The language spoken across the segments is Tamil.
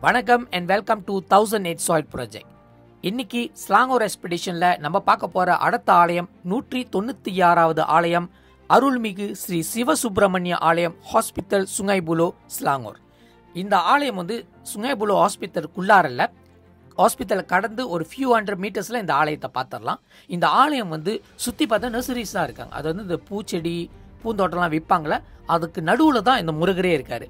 வணக்கம் and welcome to 1008 soil project. இன்னைக்கு ஸ்லாங்கூர் எக்ஸ்பெடிஷன்ல நம்ம பார்க்க போற அடுத்த ஆலயம் 196வது ஆலயம் அருள்மிகு ஸ்ரீ சிவசுப்பிரமணிய ஆலயம் ஹாஸ்பிட்டல் சுங்கைபுலோ ஸ்லாங்கூர். இந்த ஆலயம் வந்து சுங்கைபுலோ ஹாஸ்பிட்டலுக்குள்ளாரல்ல, ஹாஸ்பிட்டலை கடந்து ஒரு ஃபியூ ஹண்ட்ரட் மீட்டர்ஸ்ல இந்த ஆலயத்தை பார்த்துடலாம். இந்த ஆலயம் வந்து சுற்றி பார்த்தா நர்சரிஸ் தான் இருக்காங்க. அது வந்து இந்த பூச்செடி பூந்தோட்டம்லாம் விற்பாங்களே, அதுக்கு நடுவில் தான் இந்த முருகரே இருக்காரு.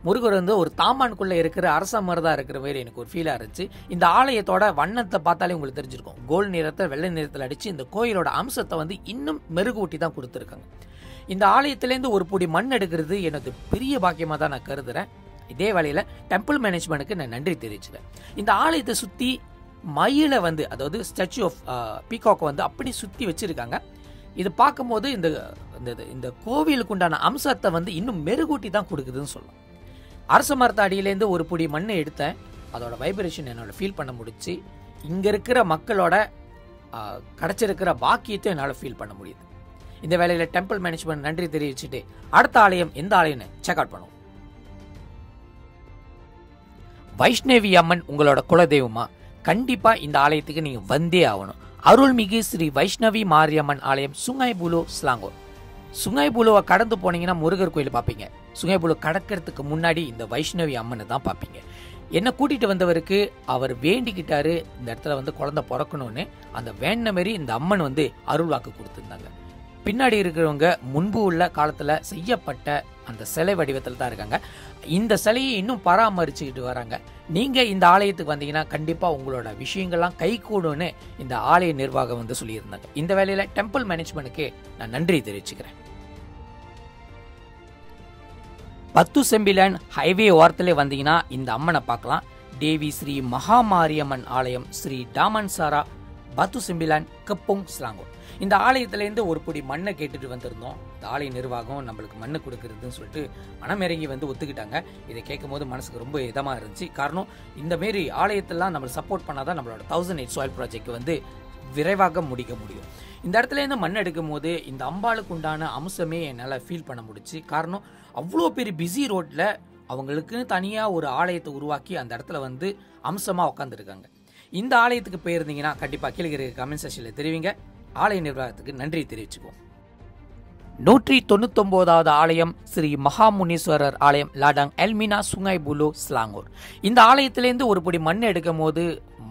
முருகர் வந்து ஒரு தாமானுக்குள்ளே இருக்கிற அரச மாதிரி தான் இருக்கிற மாதிரி எனக்கு ஒரு ஃபீலாக இருந்துச்சு. இந்த ஆலயத்தோட வண்ணத்தை பார்த்தாலே உங்களுக்கு தெரிஞ்சிருக்கும். கோல்டு நிறத்தை வெள்ளை நிறத்தில் அடித்து இந்த கோயிலோட அம்சத்தை வந்து இன்னும் மெருகூட்டி தான் கொடுத்துருக்காங்க. இந்த ஆலயத்திலேருந்து ஒரு பொடி மண் எடுக்கிறது எனது பெரிய பாக்கியமாக தான் நான் கருதுகிறேன். இதே வேளையில் டெம்பிள் மேனேஜ்மெண்ட்டுக்கு நான் நன்றி தெரிவிச்சுக்கிறேன். இந்த ஆலயத்தை சுற்றி மயிலை வந்து, அதாவது ஸ்டாச்சு ஆஃப் பீகாக்கை வந்து அப்படி சுற்றி வச்சுருக்காங்க. இது பார்க்கும்போது இந்த கோவிலுக்கு உண்டான அம்சத்தை வந்து இன்னும் மெருகூட்டி தான் கொடுக்குதுன்னு சொல்லலாம். அரச மரத்து அடியிலேருந்து ஒரு பொடி மண்ணை எடுத்தேன். அதோட வைப்ரேஷன் என்னோட ஃபீல் பண்ண முடிச்சு. இங்கே இருக்கிற மக்களோட கிடச்சிருக்கிற பாக்கியத்தை என்னால் ஃபீல் பண்ண முடியுது. இந்த வேலையில் டெம்பிள் மேனேஜ்மெண்ட் நன்றி தெரிவிச்சுட்டு அடுத்த ஆலயம் எந்த ஆலயம்னு செக் அவுட் பண்ணுவோம். வைஷ்ணவி அம்மன் உங்களோட குலதெய்வமா? கண்டிப்பாக இந்த ஆலயத்துக்கு நீங்கள் வந்தே ஆகணும். அருள்மிகு ஸ்ரீ வைஷ்ணவி மாரியம்மன் ஆலயம் சுங்கைபுலோ ஸ்லாங்கூர். சுங்கைபுலோவை கடந்து போனீங்கன்னா முருகர் கோயில் பார்ப்பீங்க. சுங்கைபுலோ கடக்கிறதுக்கு முன்னாடி இந்த வைஷ்ணவி அம்மனை தான் பார்ப்பீங்க. என்னை கூட்டிகிட்டு வந்தவருக்கு அவர் வேண்டிக்கிட்டாரு இந்த இடத்துல வந்து குழந்தை பிறக்கணும்னு. அந்த வேண்ட மாரி இந்த அம்மன் வந்து அருள் வாக்கு கொடுத்துருந்தாங்க. பின்னாடி இருக்கிறவங்க முன்பு உள்ள காலத்தில் செய்யப்பட்ட அந்த சிலை வடிவத்தில் தான் இருக்காங்க. இந்த சிலையை இன்னும் பராமரிச்சுக்கிட்டு வராங்க. நீங்கள் இந்த ஆலயத்துக்கு வந்தீங்கன்னா கண்டிப்பாக உங்களோட விஷயங்கள்லாம் கைகூடும்னு இந்த ஆலய நிர்வாகம் வந்து சொல்லியிருந்தாங்க. இந்த வேலையில் டெம்பிள் மேனேஜ்மெண்ட்டுக்கு நான் நன்றி தெரிவிச்சுக்கிறேன். பத்து செம்பிலன் ஹைவே ஓரத்திலே வந்தீங்கன்னா இந்த அம்மனை பார்க்கலாம். தேவி ஸ்ரீ மகாமாரியம்மன் ஆலயம் ஸ்ரீ டாமன்சாரா பத்து செம்பிலன் கப்போங் ஸ்லாங்கூர். இந்த ஆலயத்திலேருந்து ஒரு பொடி மண்ணை கேட்டுட்டு வந்திருந்தோம். இந்த ஆலய நிர்வாகம் நம்மளுக்கு மண்ணை கொடுக்குறதுன்னு சொல்லிட்டு மனம் இறங்கி வந்து ஒத்துக்கிட்டாங்க. இதை கேட்கும் போது மனசுக்கு ரொம்ப இதமாக இருந்துச்சு. காரணம், இந்த மாரி ஆலயத்தெல்லாம் நம்ம சப்போர்ட் பண்ணாதான் நம்மளோட 1008 சாயில் ப்ராஜெக்ட் வந்து விரைவாக முடிக்க முடியும். இந்த இடத்துலேருந்து மண் எடுக்கும் போது இந்த அம்பாளுக்கு உண்டான அம்சமே என்னால் ஃபீல் பண்ண முடிச்சு. காரணம், அவ்வளோ பெரிய பிஸி ரோட்டில் அவங்களுக்குன்னு தனியாக ஒரு ஆலயத்தை உருவாக்கி அந்த இடத்துல வந்து அம்சமாக உட்காந்துருக்காங்க. இந்த ஆலயத்துக்கு போயிருந்தீங்கன்னா கண்டிப்பாக கீழே இருக்கிற கமெண்ட் செக்ஷனில் தெரிவிங்க. ஆலய நிர்வாகத்துக்கு நன்றி தெரிவிச்சுக்குவோம். 199வது ஆலயம் ஸ்ரீ மகாமுனீஸ்வரர் ஆலயம் லாடாங் எல்மினா சுங்கைபுலோ ஸ்லாங்கூர். இந்த ஆலயத்திலேருந்து ஒரு பொடி மண் எடுக்கும் போது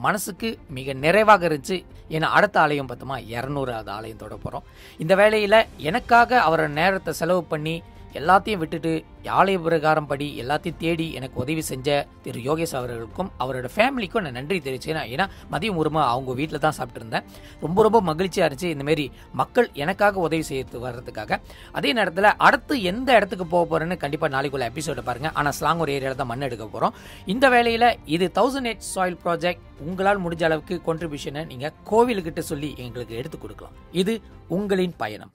மனசுக்கு மிக நிறைவாக இருந்துச்சு. ஏன்னா அடுத்த ஆலயம் பார்த்தோமா 200வது ஆலயம் தொட போகிறோம். இந்த வேளையில் எனக்காக அவரோட நேரத்தை செலவு பண்ணி எல்லாத்தையும் விட்டுட்டு ஆலய பிரகாரம் படி எல்லாத்தையும் தேடி எனக்கு உதவி செஞ்ச திரு யோகேஷ் அவர்களுக்கும் அவரோட ஃபேமிலிக்கும் நான் நன்றி தெரிவிச்சேன். ஏன்னா மதியம் உரிமை அவங்க வீட்டில் தான் சாப்பிட்டு இருந்தேன். ரொம்ப ரொம்ப மகிழ்ச்சியாக இருந்துச்சு இந்தமாரி மக்கள் எனக்காக உதவி செய்ய வர்றதுக்காக. அதே நேரத்தில் அடுத்து எந்த இடத்துக்கு போக போகிறேன்னு கண்டிப்பாக நாளைக்குள்ள எபிசோட பாருங்கள். ஆனால் ஸ்லாங்கூர் ஏரியாவில் தான் மண் எடுக்க போகிறோம். இந்த வேளையில் இது 1008 சாயில் ப்ராஜெக்ட். உங்களால் முடிஞ்ச அளவுக்கு கான்ட்ரிபியூஷனை நீங்கள் கோவிலுக்கிட்ட சொல்லி எங்களுக்கு எடுத்து கொடுக்கலாம். இது உங்களின் பயணம்.